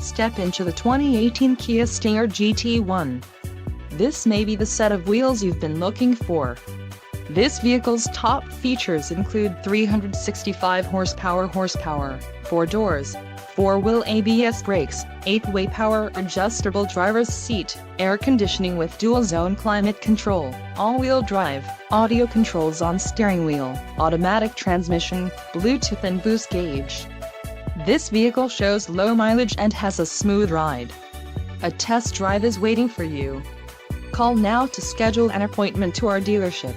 Step into the 2018 Kia Stinger GT1. This may be the set of wheels you've been looking for. This vehicle's top features include 365 horsepower, 4 doors, 4-wheel ABS brakes, 8-way power adjustable driver's seat, air conditioning with dual-zone climate control, all-wheel drive, audio controls on steering wheel, automatic transmission, Bluetooth and boost gauge. This vehicle shows low mileage and has a smooth ride. A test drive is waiting for you. Call now to schedule an appointment to our dealership.